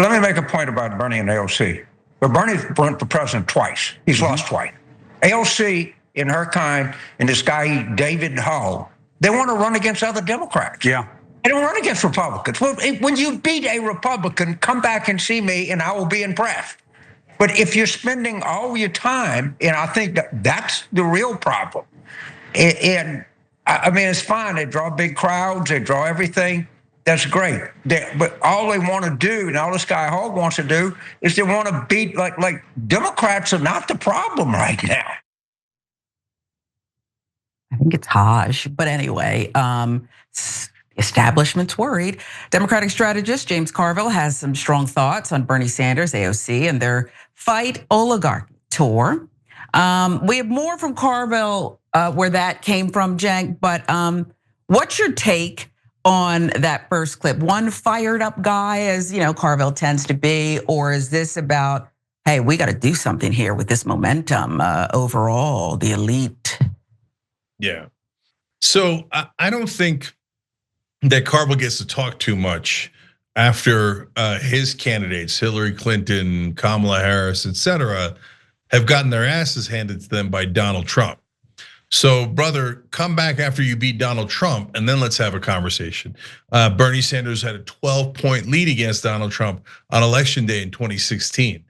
But let me make a point about Bernie and AOC. But Bernie's run for president twice. He's lost twice. AOC, in her kind, and this guy, David Hall, they want to run against other Democrats. Yeah. They don't run against Republicans. Well, when you beat a Republican, come back and see me, and I will be impressed. But if you're spending all your time, and I think that's the real problem. And I mean, it's fine. They draw big crowds. They draw everything. That's great. But all they want to do, and all this guy Hogg wants to do, is they want to beat, like Democrats are not the problem right now. I think it's Hajj, but anyway, establishment's worried. Democratic strategist James Carville has some strong thoughts on Bernie Sanders, AOC, and their Fight Oligarchy tour. We have more from Carville where that came from, Cenk, but what's your take on that first clip? One fired up guy, as Carville tends to be, or is this about, hey, we got to do something here with this momentum overall, the elite? Yeah. So I don't think that Carville gets to talk too much after his candidates, Hillary Clinton, Kamala Harris, etc., have gotten their asses handed to them by Donald Trump. So, brother, come back after you beat Donald Trump, and then let's have a conversation. Bernie Sanders had a 12-point lead against Donald Trump on election day in 2016.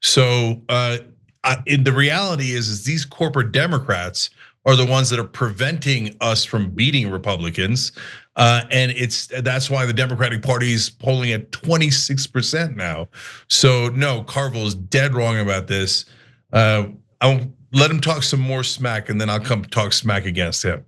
So, the reality is these corporate Democrats are the ones that are preventing us from beating Republicans, and that's why the Democratic Party is polling at 26% now. So, no, Carville is dead wrong about this. I'll let him talk some more smack, and then I'll come talk smack against him.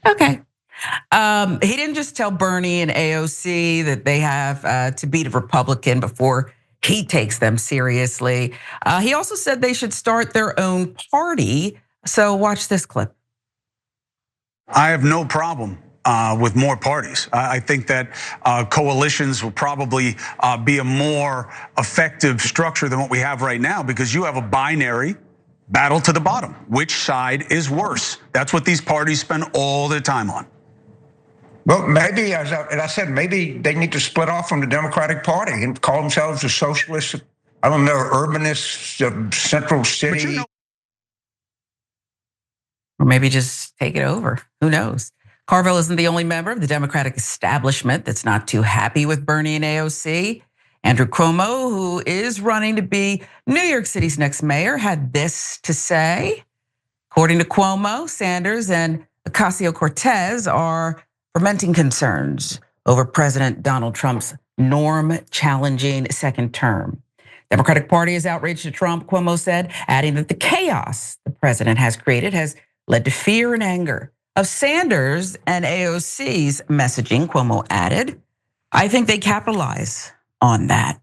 Okay. He didn't just tell Bernie and AOC that they have to beat a Republican before he takes them seriously. He also said they should start their own party. So watch this clip. I have no problem with more parties. I think that coalitions will probably be a more effective structure than what we have right now, because you have a binary battle to the bottom. Which side is worse? That's what these parties spend all their time on. Well, maybe, as I said, maybe they need to split off from the Democratic Party and call themselves a socialist, I don't know, urbanist, central city. Or maybe just take it over. Who knows? Carville isn't the only member of the Democratic establishment that's not too happy with Bernie and AOC. Andrew Cuomo, who is running to be New York City's next mayor, had this to say. According to Cuomo, Sanders and Ocasio-Cortez are fermenting concerns over President Donald Trump's norm-challenging second term. Democratic Party is outraged at Trump, Cuomo said, adding that the chaos the president has created has led to fear and anger of Sanders and AOC's messaging. Cuomo added, I think they capitalize on that.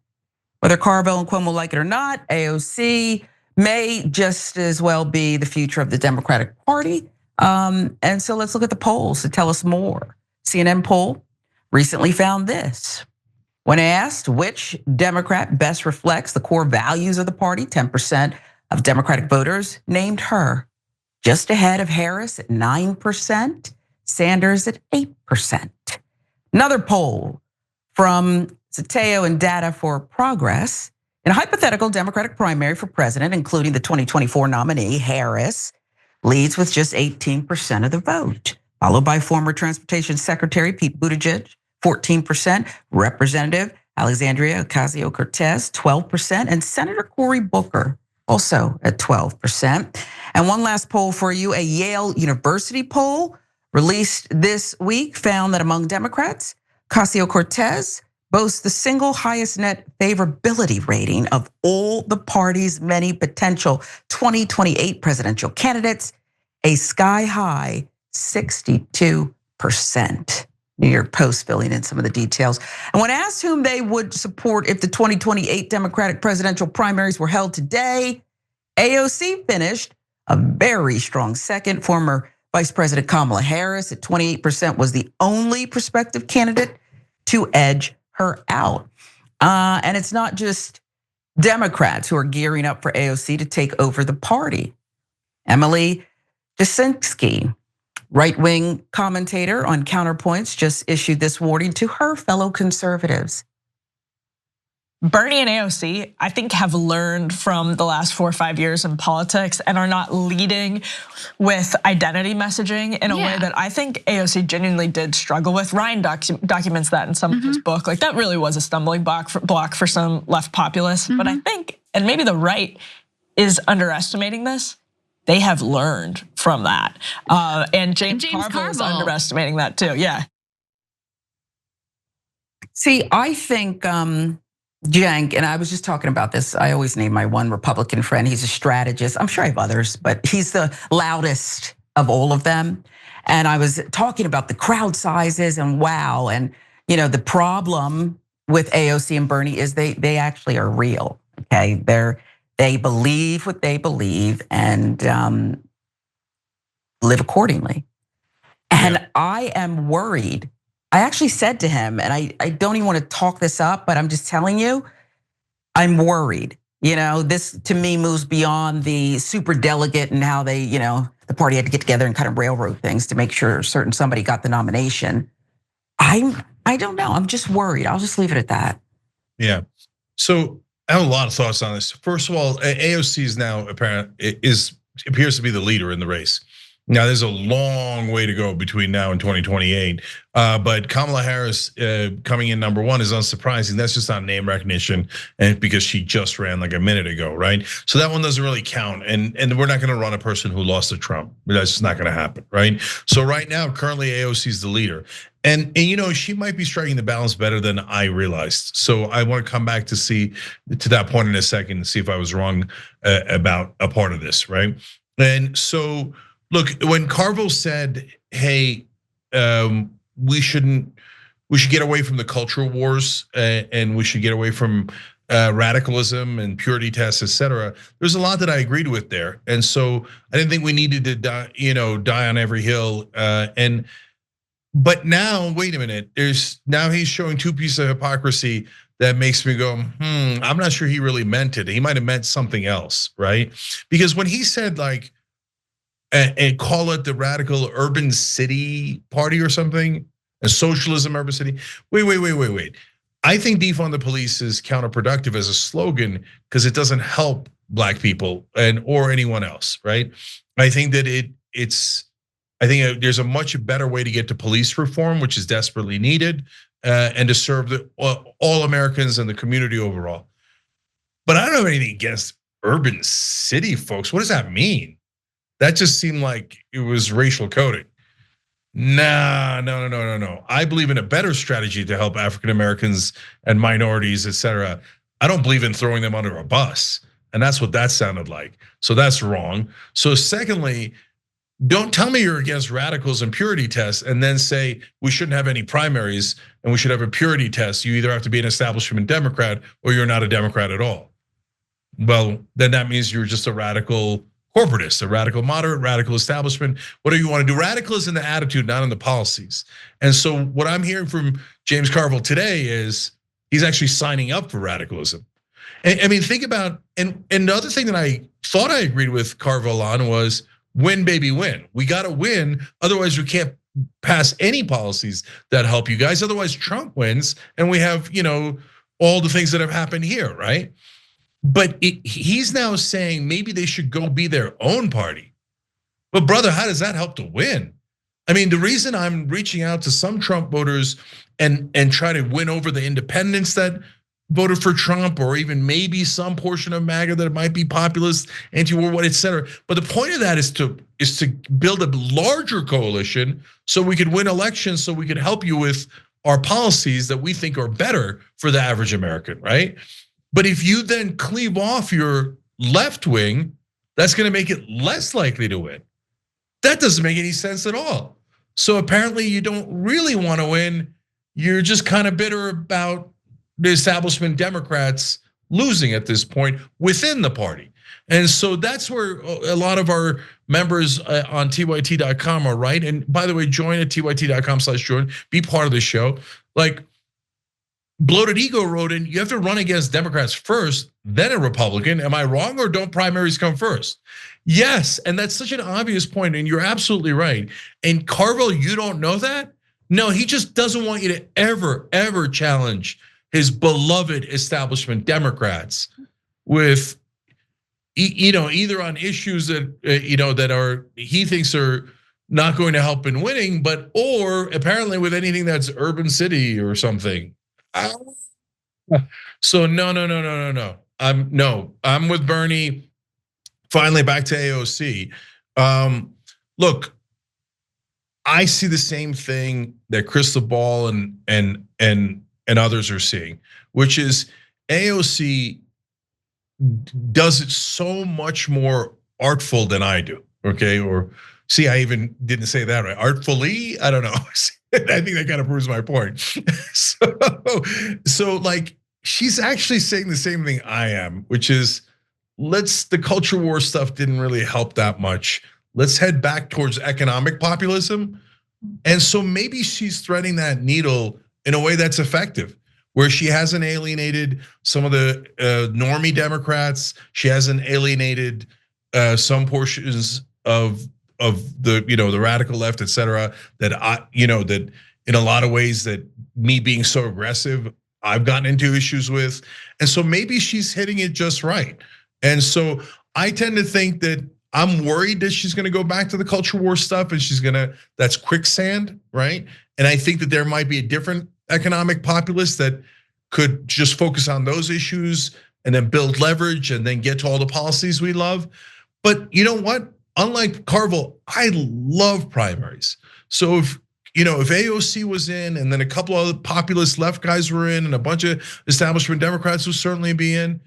Whether Carville and Cuomo like it or not, AOC may just as well be the future of the Democratic Party. And so let's look at the polls to tell us more. CNN poll recently found this. When asked which Democrat best reflects the core values of the party, 10% of Democratic voters named her, just ahead of Harris at 9%, Sanders at 8%. Another poll from Sateo and Data for Progress, in a hypothetical Democratic primary for president, including the 2024 nominee, Harris leads with just 18% of the vote, followed by former Transportation Secretary Pete Buttigieg, 14%, Representative Alexandria Ocasio-Cortez, 12%, and Senator Cory Booker, also at 12%. And one last poll for you, a Yale University poll released this week found that among Democrats, Ocasio-Cortez boasts the single highest net favorability rating of all the party's many potential 2028 presidential candidates, a sky-high 62%. New York Post filling in some of the details. And when asked whom they would support if the 2028 Democratic presidential primaries were held today, AOC finished a very strong second. Former Vice President Kamala Harris at 28% was the only prospective candidate to edge her out. And it's not just Democrats who are gearing up for AOC to take over the party. Emily Jasinski, right-wing commentator on Counterpoints, just issued this warning to her fellow conservatives. Bernie and AOC, I think, have learned from the last 4 or 5 years in politics and are not leading with identity messaging in a way that I think AOC genuinely did struggle with. Ryan documents that in some of his book. Like, that really was a stumbling block for some left populists. But I think, and maybe the right is underestimating this, they have learned from that. And James Carville is underestimating that too, yeah. See, I think, Cenk, and I was just talking about this. I always name my one Republican friend. He's a strategist. I'm sure I have others, but he's the loudest of all of them. And I was talking about the crowd sizes and wow. And the problem with AOC and Bernie is they actually are real. Okay, they believe what they believe and live accordingly. And I am worried. I actually said to him, and I don't even want to talk this up, but I'm just telling you, I'm worried. This to me moves beyond the super delegate and how they, the party had to get together and kind of railroad things to make sure somebody got the nomination. I don't know. I'm just worried. I'll just leave it at that. Yeah. So I have a lot of thoughts on this. First of all, AOC is now appears to be the leader in the race. Now, there's a long way to go between now and 2028. But Kamala Harris coming in number 1 is unsurprising. That's just on name recognition and because she just ran like a minute ago, right? So that one doesn't really count. And we're not gonna run a person who lost to Trump. That's just not gonna happen, right? So right now, currently AOC is the leader. And she might be striking the balance better than I realized. So I want to come back to that point in a second and see if I was wrong about a part of this, right? And so, look, when Carville said, "Hey, we should get away from the cultural wars and we should get away from radicalism and purity tests, etc." There's a lot that I agreed with there, and so I didn't think we needed to die on every hill. But now, wait a minute. Now he's showing 2 pieces of hypocrisy that makes me go, I'm not sure he really meant it. He might have meant something else, right? Because when he said like, and call it the radical urban city party or something, a socialism urban city. Wait. I think defund the police is counterproductive as a slogan because it doesn't help Black people or anyone else, right? I think that I think there's a much better way to get to police reform, which is desperately needed, and to serve all Americans and the community overall. But I don't have anything against urban city folks. What does that mean? That just seemed like it was racial coding. No. I believe in a better strategy to help African Americans and minorities, etc. I don't believe in throwing them under a bus. And that's what that sounded like. So that's wrong. So secondly, don't tell me you're against radicals and purity tests and then say we shouldn't have any primaries and we should have a purity test. You either have to be an establishment Democrat or you're not a Democrat at all. Well, then that means you're just a radical corporatist, a radical moderate, radical establishment, whatever you want to do. Radical is in the attitude, not in the policies. And so what I'm hearing from James Carville today is he's actually signing up for radicalism. And I mean, think about, and the other thing that I thought I agreed with Carville on was win, baby, win. We got to win, otherwise we can't pass any policies that help you guys. Otherwise Trump wins and we have, all the things that have happened here, right? But he's now saying maybe they should go be their own party. But brother, how does that help to win? I mean, the reason I'm reaching out to some Trump voters and try to win over the independents that voted for Trump, or even maybe some portion of MAGA that might be populist, anti-war, etc. But the point of that is to build a larger coalition so we could win elections, so we could help you with our policies that we think are better for the average American, right? But if you then cleave off your left wing, that's gonna make it less likely to win. That doesn't make any sense at all. So apparently you don't really wanna win. You're just kind of bitter about the establishment Democrats losing at this point within the party. And so that's where a lot of our members on tyt.com are, right? And by the way, join at tyt.com/join, be part of the show. Like, Bloated Ego wrote in, you have to run against Democrats first, then a Republican. Am I wrong, or don't primaries come first? Yes, and that's such an obvious point, and you're absolutely right. And Carville, you don't know that? No, he just doesn't want you to ever challenge his beloved establishment Democrats with, either on issues that that are he thinks are not going to help in winning, or apparently with anything that's urban city or something. So no. I'm with Bernie. Finally, back to AOC. Look, I see the same thing that Crystal Ball and others are seeing, which is AOC does it so much more artful than I do. Okay, or see, I even didn't say that right. Artfully, I don't know. I think that kind of proves my point. So like she's actually saying the same thing I am, which is the culture war stuff didn't really help that much. Let's head back towards economic populism. And so maybe she's threading that needle in a way that's effective, where she hasn't alienated some of the normie Democrats. She hasn't alienated some portions of the the radical left, et cetera. That that in a lot of ways that me being so aggressive, I've gotten into issues with. And so maybe she's hitting it just right. And so I tend to think that I'm worried that she's gonna go back to the culture war stuff and that's quicksand, right? And I think that there might be a different economic populist that could just focus on those issues and then build leverage and then get to all the policies we love. But you know what? Unlike Carville, I love primaries. So if AOC was in and then a couple of populist left guys were in and a bunch of establishment Democrats will certainly be in,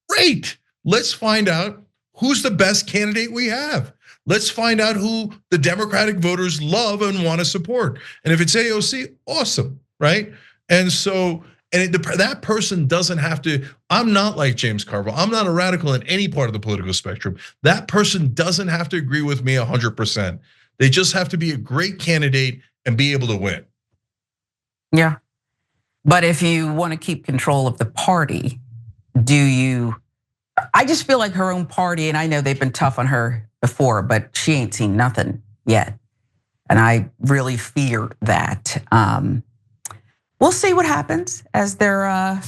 great. Let's find out who's the best candidate we have. Let's find out who the Democratic voters love and want to support. And if it's AOC, awesome, right? And so, that person doesn't have to, I'm not like James Carville. I'm not a radical in any part of the political spectrum. That person doesn't have to agree with me 100%. They just have to be a great candidate and be able to win. Yeah, but if you want to keep control of the party, I just feel like her own party, and I know they've been tough on her before, but she ain't seen nothing yet. And I really fear that. We'll see what happens as their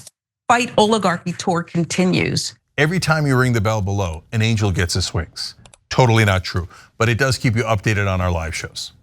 Fight Oligarchy tour continues. Every time you ring the bell below, an angel gets his wings. Totally not true, but it does keep you updated on our live shows.